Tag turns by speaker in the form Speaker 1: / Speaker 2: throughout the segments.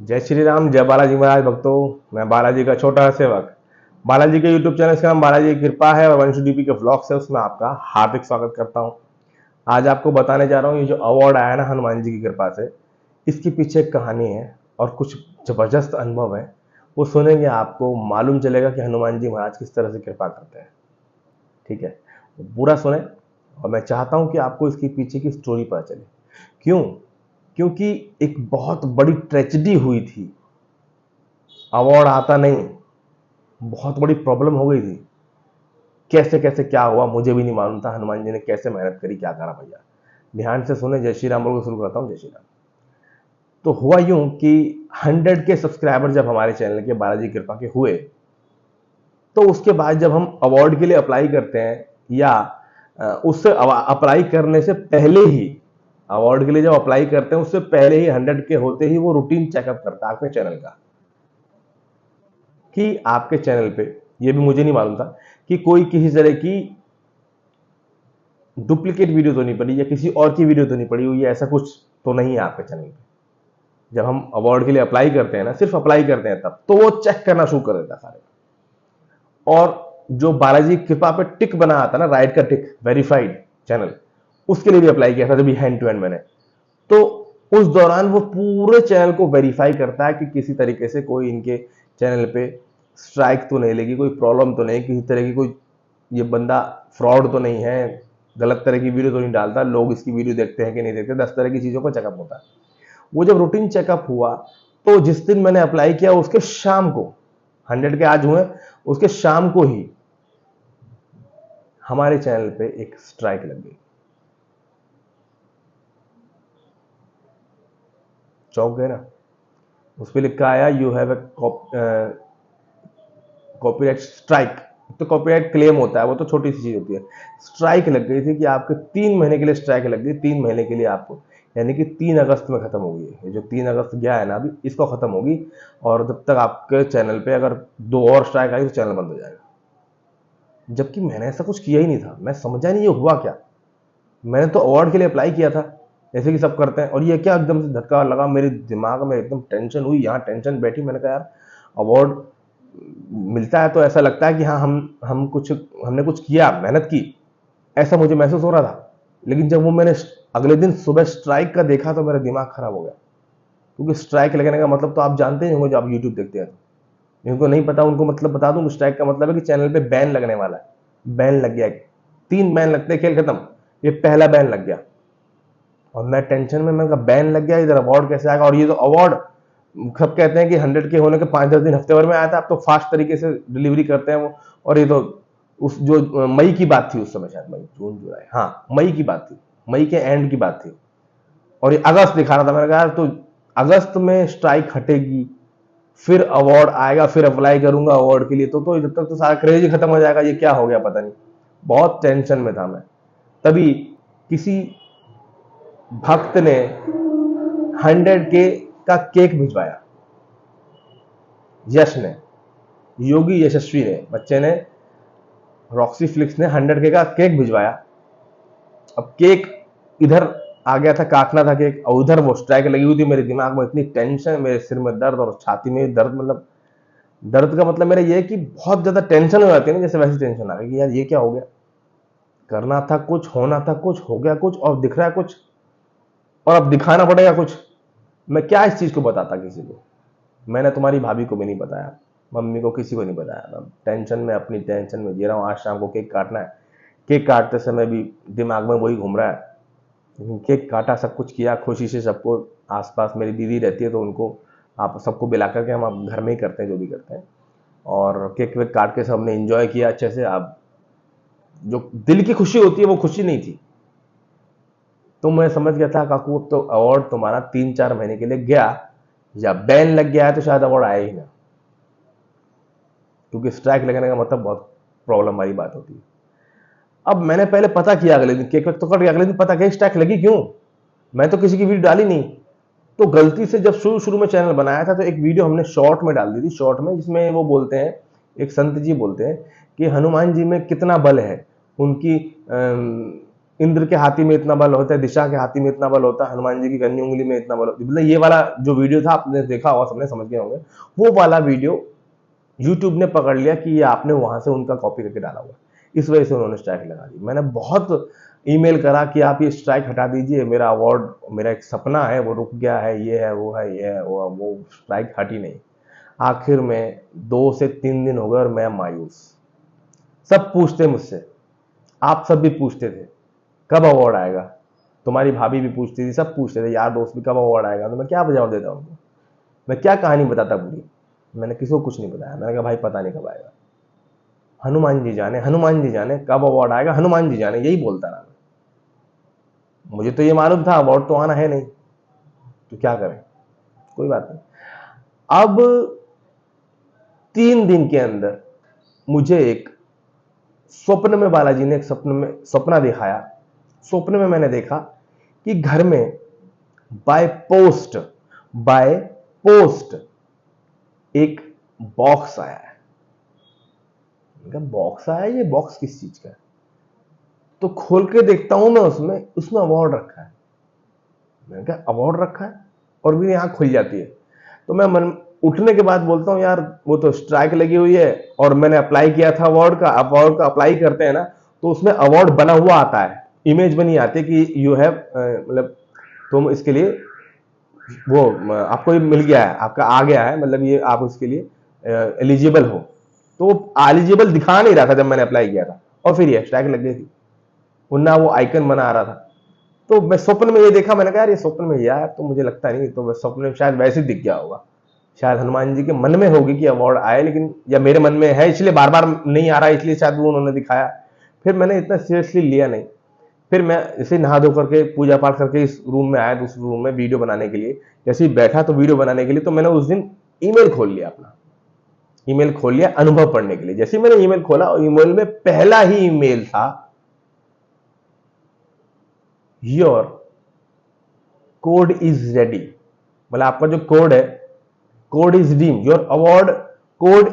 Speaker 1: जय श्री राम, जय बालाजी महाराज भक्तों। मैं बालाजी का छोटा सेवक। बालाजी के यूट्यूब चैनल का नाम बालाजी की कृपा है और वंश डीपी के व्लॉग्स है, उसमें आपका हार्दिक स्वागत करता हूं। आज आपको बताने जा रहा हूं, ये जो अवार्ड आया ना हनुमान जी की कृपा से, इसके पीछे एक कहानी है और कुछ जबरदस्त अनुभव है। वो सुनेंगे आपको मालूम चलेगा कि हनुमान जी महाराज किस तरह से कृपा करते हैं। ठीक है, तो पूरा सुने और मैं चाहता हूं कि आपको इसके पीछे की स्टोरी पता चले। क्यों? क्योंकि एक बहुत बड़ी ट्रेजेडी हुई थी। अवार्ड आता नहीं, बहुत बड़ी प्रॉब्लम हो गई थी। कैसे कैसे क्या हुआ मुझे भी नहीं मालूम था। हनुमान जी ने कैसे मेहनत करी, क्या करा भैया। ध्यान से सुने। जय श्री राम बोल के शुरू करता हूँ। जय श्री राम। तो हुआ यूं कि 100 के सब्सक्राइबर जब हमारे चैनल के बालाजी कृपा के हुए, तो उसके बाद जब हम अवार्ड के लिए अप्लाई करते हैं या उससे अप्लाई करने से पहले ही, अवार्ड के लिए जब अप्लाई करते हैं उससे पहले ही 100 के होते ही वो रूटीन चेकअप करता है आपके चैनल का, कि आपके चैनल पे, ये भी मुझे नहीं मालूम था कि कोई किसी तरह की डुप्लीकेट वीडियो तो नहीं पड़ी या किसी और की वीडियो तो नहीं पड़ी हुई, ऐसा कुछ तो नहीं है आपके चैनल पे। जब हम अवार्ड के लिए अप्लाई करते हैं ना, सिर्फ अप्लाई करते हैं तब तो वो चेक करना शुरू कर देता सारे। और जो बालाजी कृपा पे टिक बना आता ना, राइट का टिक, वेरीफाइड चैनल, उसके लिए भी अप्लाई किया था जब हैंड टू हैंड मैंने। तो उस दौरान वो पूरे चैनल को वेरीफाई करता है कि किसी तरीके से कोई इनके चैनल पे स्ट्राइक तो नहीं लगी, कोई प्रॉब्लम तो नहीं, किसी तरह की कोई ये बंदा फ्रॉड तो नहीं है, गलत तरह की वीडियो तो नहीं डालता, लोग इसकी वीडियो देखते हैं कि नहीं देखते, 10 तरह की चीज़ों का चेकअप होता है। वो जब रूटीन चेकअप हुआ तो जिस दिन मैंने अप्लाई किया उसके शाम को, 100 के आज हुए, उसके शाम को ही हमारे चैनल पे एक स्ट्राइक लग गई। चौंक गए ना। उस पर लिखा आया, you have a copyright strike. तो कॉपीराइट क्लेम होता है, वो तो छोटी सी चीज होती है। स्ट्राइक लग गई थी कि आपके 3 महीने के लिए स्ट्राइक लग गई, 3 महीने के लिए आपको, यानी कि 3 अगस्त में खत्म होगी। ये जो 3 अगस्त गया है ना अभी, इसको खत्म होगी। और जब तक आपके चैनल पे अगर 2 और स्ट्राइक आई तो चैनल बंद हो जाएगा। जबकि मैंने ऐसा कुछ किया ही नहीं था। मैं समझा नहीं ये हुआ क्या। मैंने तो अवार्ड के लिए अप्लाई किया था जैसे कि सब करते हैं, और ये क्या एकदम से धक्का लगा मेरे दिमाग में, एकदम टेंशन हुई, यहाँ टेंशन बैठी। मैंने कहा यार, अवार्ड मिलता है तो ऐसा लगता है कि हाँ हमने कुछ किया, मेहनत की, ऐसा मुझे महसूस हो रहा था। लेकिन जब वो मैंने अगले दिन सुबह स्ट्राइक का देखा तो मेरा दिमाग खराब हो गया। क्योंकि स्ट्राइक लगने का मतलब तो आप जानते ही होंगे जो आप यूट्यूब देखते हैं। जिनको नहीं पता उनको मतलब बता दूं, स्ट्राइक का मतलब है कि चैनल पे बैन लगने वाला है। बैन लग गया, 3 बैन लगते, खेल खत्म। ये पहला बैन लग गया और मैं टेंशन में, मैं कहा बैन लग गया, इधर अवार्ड कैसे आएगा। और ये तो अवार्ड सब कहते हैं कि 100 के होने के 5-10 दिन, हफ्ते भर में आया था। अब तो फास्ट तरीके से डिलीवरी करते हैं वो। और ये तो उस जो मई की बात थी उस समय, शायद मई, जून, जुलाई, हाँ मई की बात थी, मई के एंड की बात थी। और ये अगस्त दिखा रहा था। मैंने कहा तो अगस्त में स्ट्राइक हटेगी, फिर अवार्ड आएगा, फिर अप्लाई करूंगा अवार्ड के लिए, तो जब तक तो सारा क्रेज ही खत्म हो जाएगा। ये क्या हो गया पता नहीं। बहुत टेंशन में था मैं। तभी किसी भक्त ने 100 के का केक भिजवाया। यश ने, योगी यशस्वी ने, बच्चे ने, रॉक्सी फ्लिक्स ने 100 के का केक भिजवाया। अब केक इधर आ गया था, काटना था केक, और उधर वो स्ट्राइक लगी हुई थी। मेरे दिमाग में इतनी टेंशन, मेरे सिर में दर्द और छाती में दर्द। मतलब दर्द का मतलब मेरा ये है कि बहुत ज्यादा टेंशन हो जाती है ना, जैसे वैसी टेंशन आ गई कि यार ये क्या हो गया। करना था कुछ, होना था कुछ, हो गया कुछ, और दिख रहा है कुछ, और अब दिखाना पड़ेगा कुछ। मैं क्या इस चीज को बताता किसी को। मैंने तुम्हारी भाभी को भी नहीं बताया, मम्मी को, किसी को नहीं बताया। मैं टेंशन में, अपनी टेंशन में जी रहा हूँ। आज शाम को केक काटना है। केक काटते समय भी दिमाग में वही घूम रहा है। लेकिन केक काटा, सब कुछ किया खुशी से। सबको, आसपास मेरी दीदी रहती है तो उनको, आप सबको बुला करके हम आप घर में ही करते हैं जो भी करते हैं। और केक वेक काट के सबने एंजॉय किया अच्छे से। अब जो दिल की खुशी होती है वो खुशी नहीं थी। तो मैं समझ गया था काकू, अब तो अवार्ड तुम्हारा 3-4 महीने के लिए गया, या बैन लग गया है तो शायद अवार्ड आया ही ना। क्योंकि स्ट्राइक लगने का मतलब बहुत प्रॉब्लम वाली बात होती है। अब मैंने पहले पता किया, अगले दिन केक वेक तो कट गया, अगले दिन पता किया स्ट्राइक लगी क्यों। मैं तो किसी की वीडियो डाली नहीं। तो गलती से जब शुरू शुरू में चैनल बनाया था तो एक वीडियो हमने शॉर्ट में डाल दी थी, शॉर्ट में, जिसमें वो बोलते हैं, एक संत जी बोलते हैं कि हनुमान जी में कितना बल है, उनकी इंद्र के हाथी में इतना बल होता है, दिशा के हाथी में इतना बल होता है, हनुमान जी की कन्नी उंगली में इतना बल होता है। मतलब ये वाला जो वीडियो था आपने देखा होगा, सबने समझ गए होंगे, वो वाला वीडियो यूट्यूब ने पकड़ लिया कि ये आपने वहां से उनका कॉपी करके डाला हुआ, इस वजह से उन्होंने स्ट्राइक लगा दी। मैंने बहुत ईमेल करा कि आप ये स्ट्राइक हटा दीजिए, मेरा अवार्ड, मेरा एक सपना है वो रुक गया है, ये है वो है, ये है वो स्ट्राइक हटी नहीं। आखिर में 2 से 3 दिन हो गए और मैं मायूस। सब पूछते मुझसे, आप सब भी पूछते थे कब अवार्ड आएगा, तुम्हारी भाभी भी पूछती थी, सब पूछते थे, यार दोस्त भी कब अवार्ड आएगा। तो मैं क्या जवाब देता उनको, मैं क्या कहानी बताता पूरी। मैंने किसी को कुछ नहीं बताया। मैंने कहा भाई पता नहीं कब आएगा, हनुमान जी जाने, हनुमान जी जाने कब अवार्ड आएगा, हनुमान जी जाने, यही बोलता रहा। मुझे तो ये मालूम था अवार्ड तो आना है नहीं, तो क्या करें, कोई बात नहीं। अब 3 दिन के अंदर मुझे एक स्वप्न में बालाजी ने एक सपना दिखाया। स्वप्न में मैंने देखा कि घर में बाय पोस्ट एक बॉक्स आया है। बॉक्स आया, ये बॉक्स किस चीज का है? तो खोल के देखता हूं मैं, उसमें अवार्ड रखा है। मैंने कहा अवार्ड रखा है, और मेरी आंख खुल जाती है। तो मैं उठने के बाद बोलता हूं यार वो तो स्ट्राइक लगी हुई है, और मैंने अप्लाई किया था अवार्ड का अप्लाई करते हैं ना, तो उसमें अवार्ड बना हुआ आता है, इमेज बनी आती है कि यू हैव, मतलब तुम इसके लिए वो आपको ये मिल गया है, आपका आ गया है, मतलब ये आप उसके लिए एलिजिबल हो। तो एलिजिबल दिखा नहीं रहा था जब मैंने अप्लाई किया था, और फिर ये स्ट्राइक लग गई थी, ना वो आइकन बना आ रहा था। तो मैं स्वप्न में ये देखा, मैंने कहा यार ये स्वप्न में यार, तो मुझे लगता नहीं, तो मैं स्वप्न में शायद वैसे दिख गया होगा, शायद हनुमान जी के मन में होगी कि अवार्ड आए, लेकिन या मेरे मन में है इसलिए बार बार नहीं आ रहा है, इसलिए शायद वो उन्होंने दिखाया। फिर मैंने इतना सीरियसली लिया नहीं। फिर मैं इसे नहा धो करके पूजा पाठ करके इस रूम में आया, दूसरे रूम में वीडियो बनाने के लिए। जैसे ही बैठा तो वीडियो बनाने के लिए, तो मैंने उस दिन ईमेल खोल लिया, अपना ईमेल खोल लिया अनुभव पढ़ने के लिए। जैसे ही मैंने ईमेल खोला, और ईमेल में पहला ही ईमेल था, योर कोड इज रेडी। मतलब आपका जो कोड है, code is redeem, your award code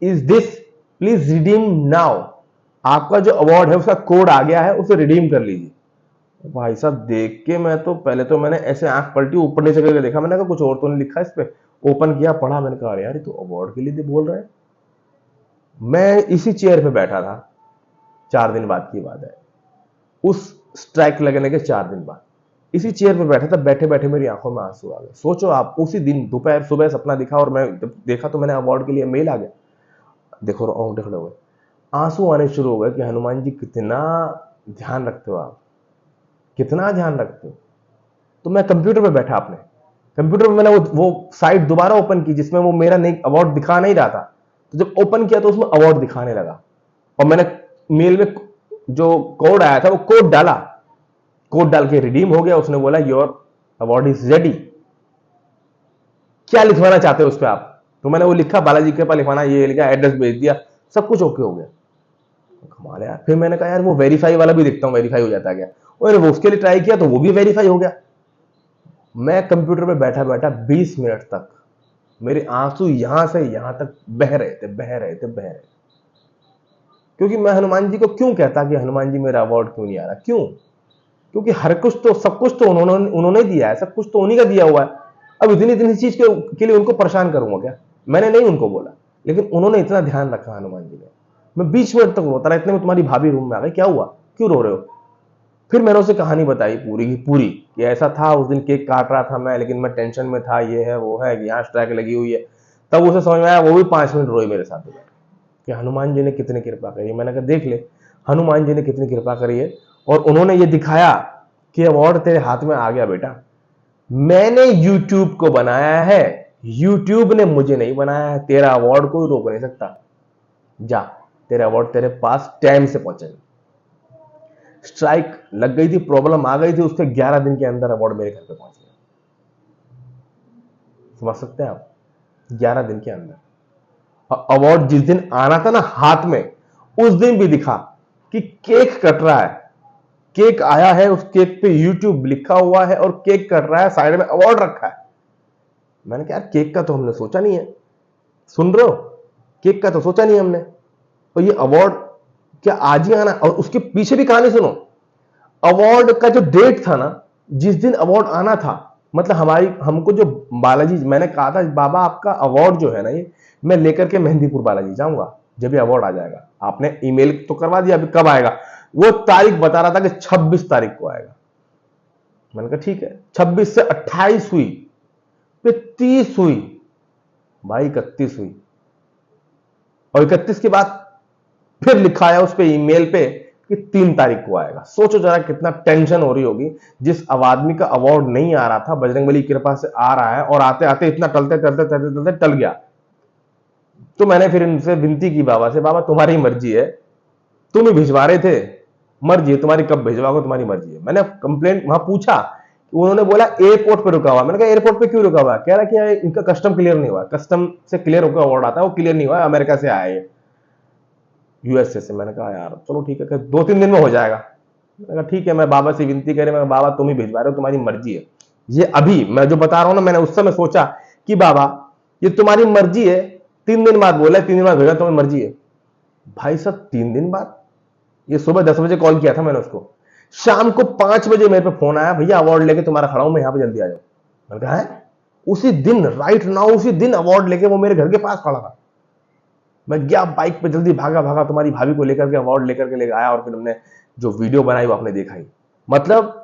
Speaker 1: is this, please redeem now. आपका जो अवार्ड है उसका कोड आ गया है, उसे रिडीम कर लीजिए। भाई साहब देख के मैं तो पहले तो मैंने ऐसे आंख पलटी, ऊपर नीचे करके देखा, मैंने कहा कुछ और तो नहीं लिखा इस पे। ओपन किया, पढ़ा, मैंने कहा यार ये तो अवार्ड के लिए बोल रहे हैं। मैं इसी चेयर पे बैठा था, 4 दिन बाद की बात है, उस स्ट्राइक लगने के 4 दिन बाद इसी चेयर पर बैठा था। बैठे बैठे मेरी आंखों में आंसू आ गए। सोचो आप, उसी दिन दोपहर सुबह सपना दिखा, और मैं देखा तो मैंने अवार्ड के लिए मेल आ गया। देखो रोंगटे खड़े हो गए, आंसू आने शुरू हो गए कि हनुमान जी कितना ध्यान रखते हो आप, कितना ध्यान रखते हो। तो मैं कंप्यूटर पे बैठा, अपने कंप्यूटर पे मैंने वो साइट दोबारा ओपन की जिसमें वो मेरा नहीं अवार्ड दिखा नहीं रहा था। तो जब ओपन किया तो उसमें अवार्ड दिखाने लगा, और मैंने मेल में जो कोड आया था वो कोड डाला, कोड डाल के रिडीम हो गया। उसने बोला योर अवार्ड इज रेडी। क्या लिखवाना चाहते हो उस पर आप? तो मैंने वो लिखा, बालाजी के पास लिखवाना, ये लिखा, एड्रेस भेज दिया, सब कुछ ओके हो गया। कमाल है यार। फिर मैंने कहा यार वो वेरीफाई वाला भी देखता हूं, वेरीफाई हो जाता है क्या। और वो उसके लिए ट्राई किया तो वो भी वेरीफाई हो गया। मैं कंप्यूटर पे बैठा बैठा 20 मिनट तक मेरे आंसू यहां से यहां तक बह रहे थे, बह रहे थे, बह रहे थे। क्योंकि मैं हनुमान जी को क्यों कहता कि हनुमान जी मेरा अवार्ड क्यों नहीं आ रहा, क्यों? क्योंकि हर कुछ तो, सब कुछ तो उन्होंने दिया है, सब कुछ तो उन्हीं का दिया हुआ है। अब इतनी इतनी चीज के लिए उनको परेशान करूंगा क्या? मैंने नहीं उनको बोला, लेकिन उन्होंने इतना ध्यान रखा हनुमान जी ने। मैं 20 मिनट तक रोता रहा, इतने में तुम्हारी भाभी रूम में आ गई, क्या हुआ, क्यों रो रहे हो? फिर मैंने उसे कहानी बताई पूरी की पूरी कि ऐसा था, उस दिन केक काट रहा था मैं, लेकिन मैं टेंशन में था, ये है वो है, यहाँ स्ट्राइक लगी हुई है। तब उसे समझ में आया, वो भी 5 मिनट रोई मेरे साथ कि हनुमान जी ने कितनी कृपा करी है। मैंने कहा देख ले हनुमान जी ने कितनी कृपा करी है, और उन्होंने ये दिखाया कि अवार्ड तेरे हाथ में आ गया बेटा। मैंने यूट्यूब को बनाया है, यूट्यूब ने मुझे नहीं बनाया है। तेरा अवार्ड कोई रोक नहीं सकता, जा, तेरा अवार्ड तेरे पास टाइम से पहुंचेगा। स्ट्राइक लग गई थी, प्रॉब्लम आ गई थी, उसके 11 दिन के अंदर अवार्ड मेरे घर पे पहुंच गया। समझ सकते हैं आप? 11 दिन के अंदर अवार्ड जिस दिन आना था ना हाथ में, उस दिन भी दिखा कि केक कट रहा है, केक आया है, उस केक पे यूट्यूब लिखा हुआ है, और केक कट रहा है, साइड में अवार्ड रखा है। मैंने कहा यार केक का तो हमने सोचा नहीं है, सुन रहे हो, केक का तो सोचा नहीं हमने, और ये अवार्ड क्या आज ही आना? और उसके पीछे भी कहानी सुनो, अवार्ड का जो डेट था ना, जिस दिन अवार्ड आना था, मतलब हमको जो बालाजी, मैंने कहा था बाबा आपका अवार्ड जो है ना, ये मैं लेकर के मेहंदीपुर बालाजी जाऊंगा जब ये अवार्ड आ जाएगा। आपने ईमेल तो करवा दिया, अभी कब आएगा? वो तारीख बता रहा था कि 26 तारीख को आएगा। मैंने कहा ठीक है। 26 से 28 हुई, फिर 30 हुई, भाई 31 हुई, और 31 के बाद फिर लिखा है उस पे ईमेल पे कि 3 तारीख को आएगा। सोचो जरा कितना टेंशन हो रही होगी। जिस आदमी का अवार्ड नहीं आ रहा था, बजरंगबली की कृपा से आ रहा है, और आते आते इतना टलते टलते टलते टलते टल गया। तो मैंने फिर इनसे विनती की बाबा से, बाबा तुम्हारी मर्जी है, तुम ही भिजवा रहे थे, मर्जी है तुम्हारी, कब भिजवाओगे तुम्हारी मर्जी है। मैंने कंप्लेंट वहां पूछा, उन्होंने बोला एयरपोर्ट पे रुका हुआ। मैंने कहा एयरपोर्ट पे क्यों रुका हुआ? कह रहा कि इनका कस्टम क्लियर नहीं हुआ, कस्टम से क्लियर होकर अवार्ड आता है, वो क्लियर नहीं हुआ, अमेरिका से आया है, यूएसए से। मैंने कहा यार चलो ठीक है, 2-3 दिन में हो जाएगा। मैंने कहा ठीक है, मैं बाबा से विनती करे, मैं बाबा तुम ही भिजवा रहे हो, तुम्हारी मर्जी है। ये अभी मैं जो बता रहा हूं ना, मैंने उस समय सोचा कि बाबा ये तुम्हारी मर्जी है, 3 दिन बाद बोला, 3 दिन बाद भेजा, तुम्हारी मर्जी है। भाई साहब 3 दिन बाद, ये सुबह 10 बजे कॉल किया था मैंने उसको, शाम को 5 बजे मेरे पे फोन आया, भैया अवार्ड लेके तुम्हारा खड़ा हूं मैं, यहां पे जल्दी आ जाओ। मैंने कहा है? उसी दिन, राइट नाउ, उसी दिन अवार्ड लेके वो मेरे घर के पास खड़ा था। मैं गया बाइक पे, जल्दी भागा भागा तुम्हारी भाभी को लेकर के अवार्ड लेकर के ले आया, और फिर हमने जो वीडियो बनाई वो आपने देखा ही। मतलब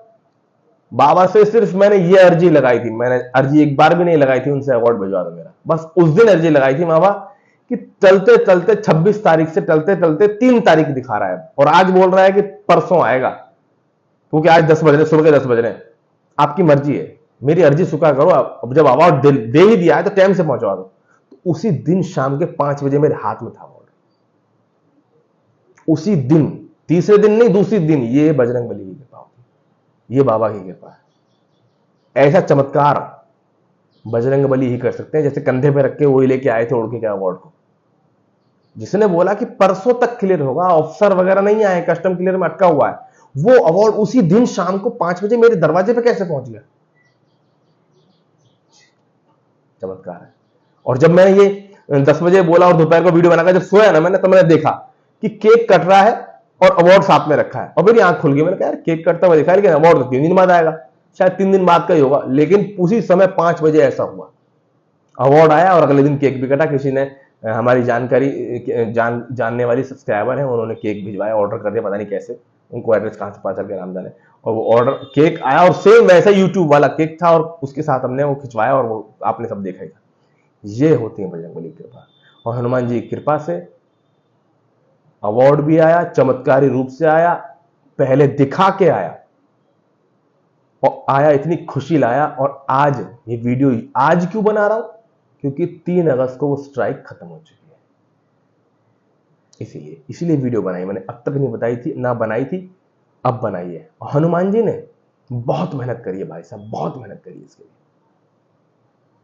Speaker 1: बाबा से सिर्फ मैंने ये अर्जी लगाई थी, मैंने अर्जी एक बार भी नहीं लगाई थी उनसे अवार्ड भिजवा दो मेरा, बस उस दिन अर्जी लगाई थी बाबा कि चलते चलते 26 तारीख से चलते चलते 3 तारीख दिखा रहा है, और आज बोल रहा है कि परसों आएगा, क्योंकि आज 10 बज रहे, सुबह के 10 बज रहे हैं। आपकी मर्जी है, मेरी अर्जी स्वीकार करो। अब जब अवार्ड दे ही दिया है तो टाइम से पहुंचवा दो। तो उसी दिन शाम के 5 बजे मेरे हाथ में था अवार्ड, उसी दिन, तीसरे दिन नहीं, दूसरी दिन। ये बजरंगबली की कृपा होती, ये बाबा की कृपा है। ऐसा चमत्कार बजरंगबली ही कर सकते हैं, जैसे कंधे पे रख के वही लेके आए थे उड़ के क्या अवार्ड को, जिसने बोला कि परसों तक क्लियर होगा, ऑफिसर वगैरह नहीं आए, कस्टम क्लियर में अटका हुआ है, वो अवार्ड उसी दिन शाम को 5 बजे मेरे दरवाजे पे कैसे पहुंच गया? चमत्कार है। और जब मैंने ये 10 बजे बोला और दोपहर को वीडियो बनाकर जब सोया ना मैंने, तो मैंने देखा कि केक कट रहा है और अवार्ड साथ में रखा है, और मेरी आंख खुल गई। मैंने कहा यार केक कटता हुआ देखा है, लेकिन अवार्ड तो 3 दिन बाद आएगा, शायद 3 दिन बाद का ही होगा। लेकिन उसी समय 5 बजे ऐसा हुआ, अवार्ड आया, और अगले दिन केक भी कटा। किसी ने, हमारी जानने वाली सब्सक्राइबर है, उन्होंने केक भिजवाया, ऑर्डर कर दिया, पता नहीं कैसे, उनको एड्रेस कहां से पता चल के नाम जाने, और वो ऑर्डर केक आया, और सेम वैसा यूट्यूब वाला केक था, और उसके साथ हमने वो खिंचवाया, और वो आपने सब देखा ही था। ये होती है बजरंगबली की कृपा। और हनुमान जी की कृपा से अवार्ड भी आया, चमत्कारी रूप से आया, पहले दिखा के आया, और आया इतनी खुशी लाया। और आज ये वीडियो आज क्यों बना रहा हूं? क्योंकि 3 अगस्त को वो स्ट्राइक खत्म हो चुकी है, इसीलिए वीडियो बनाई मैंने। अब तक नहीं बताई थी, ना बनाई थी, अब बनाई है। और हनुमान जी ने बहुत मेहनत करी है भाई साहब, बहुत मेहनत करी है इसके लिए।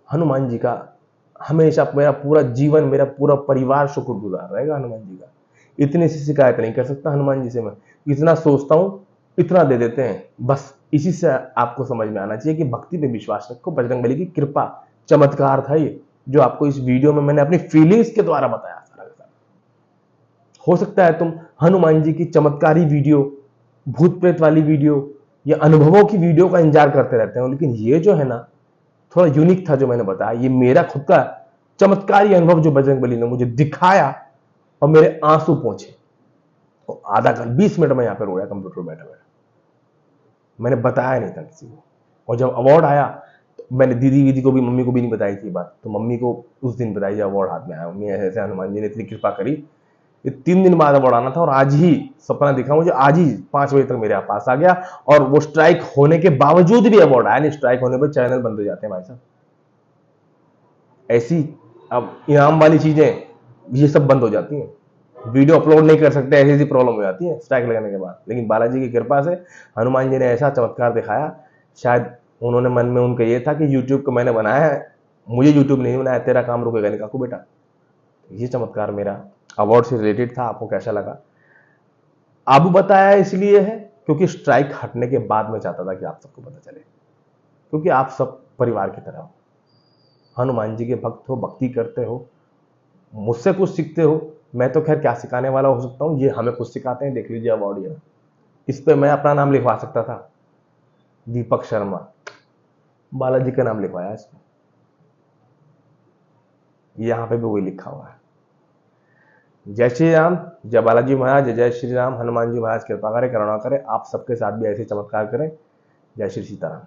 Speaker 1: हनुमान जी का हमेशा मेरा पूरा जीवन, मेरा पूरा परिवार शुक्रगुजार रहेगा हनुमान जी का। इतनी सी शिकायत नहीं कर सकता हनुमान जी से मैं, इतना सोचता हूं, इतना दे देते हैं। बस इसी से आपको समझ में आना चाहिए कि भक्ति पे विश्वास रखो, बजरंगबली की कृपा, चमत्कार था ये, जो आपको इस वीडियो में मैंने अपनी फीलिंग्स के द्वारा बताया सारा का सारा। हो सकता है तुम हनुमान जी की चमत्कारी वीडियो, भूत प्रेत वाली वीडियो या अनुभवों की वीडियो का इंतजार करते रहते हो, लेकिन ये जो है ना थोड़ा यूनिक था जो मैंने बताया। ये मेरा खुद का चमत्कारी अनुभव जो बजरंगबली ने मुझे दिखाया, और मेरे आंसू पहुंचे। तो आधा घंटा 20 मिनट में यहां पर रोया कंप्यूटर बैठा बैठा, मैंने बताया नहीं था किसी को। और जब अवार्ड आया तो मैंने दीदी को भी, मम्मी को भी नहीं बताई थी बात, तो मम्मी को उस दिन बताई जब अवार्ड हाथ में आया। मम्मी ऐसे हनुमान जी ने इतनी कृपा करी, ये 3 दिन बाद अवार्ड आना था, और आज ही सपना दिखा मुझे, आज ही 5 बजे तक मेरे पास आ गया। और वो स्ट्राइक होने के बावजूद भी अवार्ड आया नहीं। स्ट्राइक होने पर चैनल बंद हो जाते हैं भाई साहब, ऐसी अब इनाम वाली चीजें ये सब बंद हो जाती हैं, वीडियो अपलोड नहीं कर सकते, ऐसी ऐसी प्रॉब्लम हो जाती है स्ट्राइक लगने के बाद। लेकिन बालाजी की कृपा से हनुमान जी ने ऐसा चमत्कार दिखाया, शायद उन्होंने मन में उनका ये था कि यूट्यूब को मैंने बनाया है, मुझे यूट्यूब नहीं बनाया, तेरा काम रुकेगा नहीं काकू बेटा। ये चमत्कार मेरा अवार्ड से रिलेटेड था। आपको कैसा लगा? अब बताया इसलिए है क्योंकि स्ट्राइक हटने के बाद मैं चाहता था कि आप सबको पता चले, क्योंकि आप सब परिवार की तरह हो, हनुमान जी के भक्त हो, भक्ति करते हो, मुझसे कुछ सीखते हो। मैं तो खैर क्या सिखाने वाला हो सकता हूं, ये हमें कुछ सिखाते हैं, देख लीजिए अवार्ड ये। इस पे मैं अपना नाम लिखवा सकता था, दीपक शर्मा, बालाजी का नाम लिखवाया इस पे, यहां पे भी वही लिखा हुआ है। जय श्री राम, जय बालाजी महाराज, जय श्री राम। हनुमान जी महाराज कृपा करें, करुणा करें, आप सबके साथ भी ऐसे चमत्कार करें। जय श्री सीताराम।